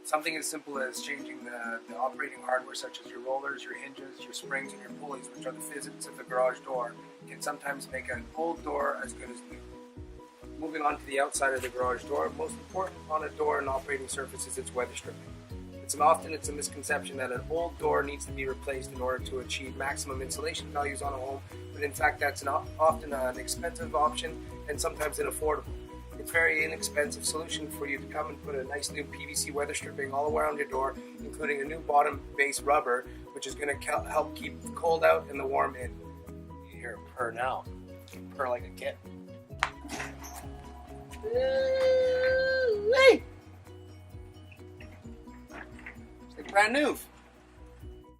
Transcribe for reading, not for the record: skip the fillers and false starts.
Something as simple as changing the operating hardware, such as your rollers, your hinges, your springs, and your pulleys, which are the physics of the garage door, can sometimes make an old door as good as new. Moving on to the outside of the garage door, most important on a door and operating surface is its weather stripping. Often it's a misconception that an old door needs to be replaced in order to achieve maximum insulation values on a home, but in fact that's often an expensive option and sometimes unaffordable. It's a very inexpensive solution for you to come and put a nice new PVC weather stripping all around your door, including a new bottom base rubber, which is going to help keep the cold out and the warm in. You hear a purr now. Purr like a kitten. Hey! It's like brand new.